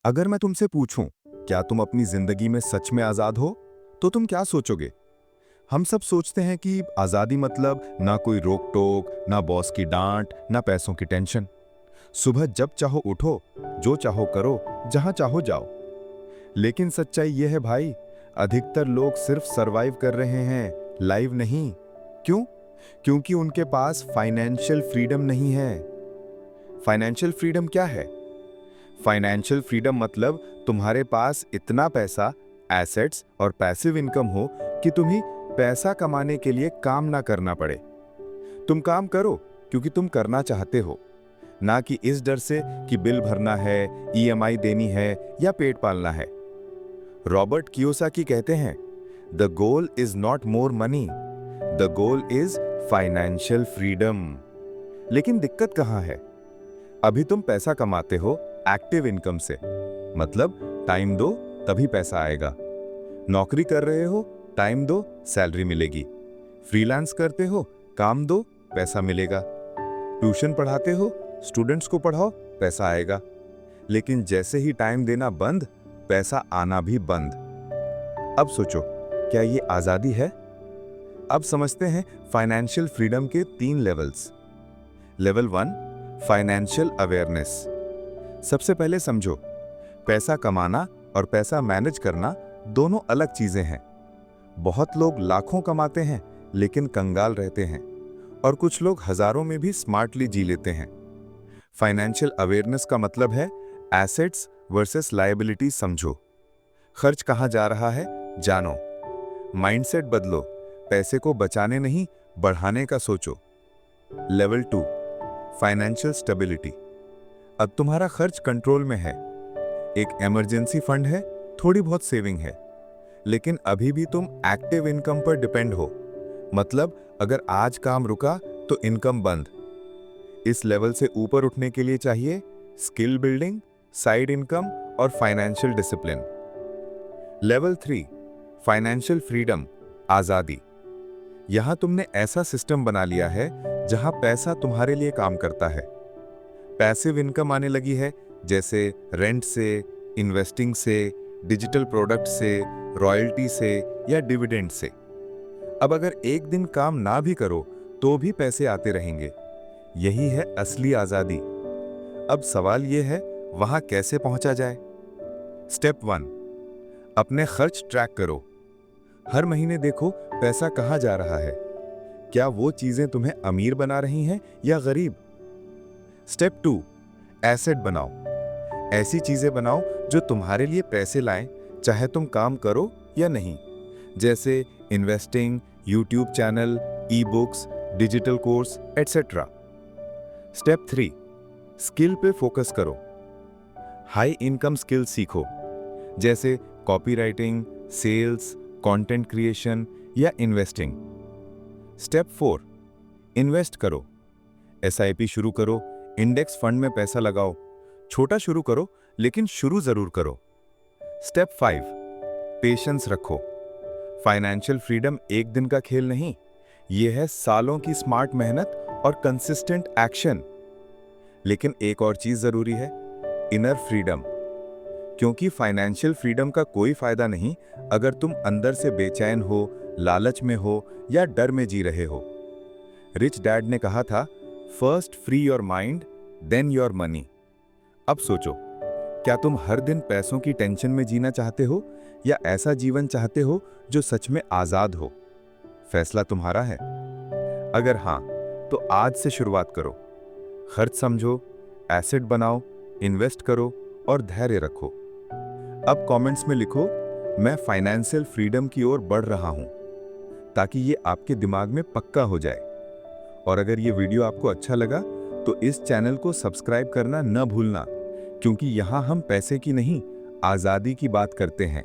अगर मैं तुमसे पूछूं, क्या तुम अपनी जिंदगी में सच में आजाद हो, तो तुम क्या सोचोगे? हम सब सोचते हैं कि आजादी मतलब ना कोई रोक टोक, ना बॉस की डांट, ना पैसों की टेंशन। सुबह जब चाहो उठो, जो चाहो करो, जहां चाहो जाओ। लेकिन सच्चाई यह है भाई, अधिकतर लोग सिर्फ सरवाइव कर रहे हैं, लाइव नहीं। क्यों? क्योंकि उनके पास फाइनेंशियल फ्रीडम नहीं है। फाइनेंशियल फ्रीडम क्या है? फाइनेंशियल फ्रीडम मतलब तुम्हारे पास इतना पैसा, एसेट्स और पैसिव इनकम हो कि तुम्हें पैसा कमाने के लिए काम ना करना पड़े। तुम काम करो क्योंकि तुम करना चाहते हो, ना कि इस डर से कि बिल भरना है, ईएमआई देनी है या पेट पालना है। रॉबर्ट कियोसाकी कहते हैं, the goal is not more money, the goal is financial freedom. लेकिन दिक्कत कहाँ है? अभी तुम पैसा कमाते हो एक्टिव इनकम से, मतलब टाइम दो तभी पैसा आएगा। नौकरी कर रहे हो, टाइम दो सैलरी मिलेगी। फ्रीलांस करते हो, काम दो पैसा मिलेगा। ट्यूशन पढ़ाते हो, स्टूडेंट्स को पढ़ाओ, पैसा आएगा। लेकिन जैसे ही टाइम देना बंद, पैसा आना भी बंद। अब सोचो, क्या ये आजादी है? अब समझते हैं फाइनेंशियल फ्रीडम के 3 लेवल्स। Level 1, financial awareness. सबसे पहले समझो, पैसा कमाना और पैसा मैनेज करना दोनों अलग चीजें हैं। बहुत लोग लाखों कमाते हैं लेकिन कंगाल रहते हैं, और कुछ लोग हजारों में भी स्मार्टली जी लेते हैं। फाइनेंशियल अवेयरनेस का मतलब है एसेट्स वर्सेस लायबिलिटी समझो। खर्च कहाँ जा रहा है जानो। माइंडसेट बदलो, पैसे को बचाने नहीं बढ़ाने का सोचो। Level 2, financial stability. अब तुम्हारा खर्च कंट्रोल में है, एक इमरजेंसी फंड है, थोड़ी बहुत सेविंग है, लेकिन अभी भी तुम एक्टिव इनकम पर डिपेंड हो। मतलब अगर आज काम रुका तो इनकम बंद। इस लेवल से ऊपर उठने के लिए चाहिए स्किल बिल्डिंग, साइड इनकम और financial discipline. Level 3, financial freedom, आजादी। यहां तुमने ऐसा सिस्टम बना लिया है जहां पैसा तुम्हारे लिए काम करता है। पैसिव इनकम आने लगी है, जैसे रेंट से, इन्वेस्टिंग से, डिजिटल प्रोडक्ट से, रॉयल्टी से या डिविडेंड से। अब अगर एक दिन काम ना भी करो तो भी पैसे आते रहेंगे। यही है असली आजादी। अब सवाल यह है, वहां कैसे पहुंचा जाए? स्टेप 1, अपने खर्च ट्रैक करो। हर महीने देखो पैसा कहां जा रहा है। क्या वो चीजें तुम्हें अमीर बना रही हैं या गरीब? स्टेप 2, एसेट बनाओ। ऐसी चीजें बनाओ जो तुम्हारे लिए पैसे लाएं, चाहे तुम काम करो या नहीं। जैसे investing, YouTube channel, e books, digital course etcetera. Step 3, skill पे फोकस करो। हाई इनकम स्किल सीखो, जैसे कॉपीराइटिंग, सेल्स, कंटेंट क्रिएशन या इन्वेस्टिंग। स्टेप 4, इन्वेस्ट करो। एसआईपी शुरू करो, इंडेक्स फंड में पैसा लगाओ। छोटा शुरू करो लेकिन शुरू जरूर करो। स्टेप 5, पेशेंस रखो। फाइनेंशियल फ्रीडम एक दिन का खेल नहीं, यह है सालों की स्मार्ट मेहनत और कंसिस्टेंट एक्शन। लेकिन एक और चीज जरूरी है, इनर फ्रीडम। क्योंकि फाइनेंशियल फ्रीडम का कोई फायदा नहीं अगर तुम अंदर से बेचैन हो, लालच में हो या डर में जी रहे हो। रिच डैड ने कहा था, first free your mind then your money. अब सोचो, क्या तुम हर दिन पैसों की टेंशन में जीना चाहते हो या ऐसा जीवन चाहते हो जो सच में आजाद हो? फैसला तुम्हारा है। अगर हां, तो आज से शुरुआत करो। खर्च समझो, एसेट बनाओ, इन्वेस्ट करो और धैर्य रखो। अब कमेंट्स में लिखो, मैं फाइनेंशियल फ्रीडम की ओर बढ़ रहा हूं, ताकि ये आपके दिमाग में पक्का हो जाए। और अगर ये वीडियो आपको अच्छा लगा तो इस चैनल को सब्सक्राइब करना न भूलना, क्योंकि यहां हम पैसे की नहीं, आजादी की बात करते हैं।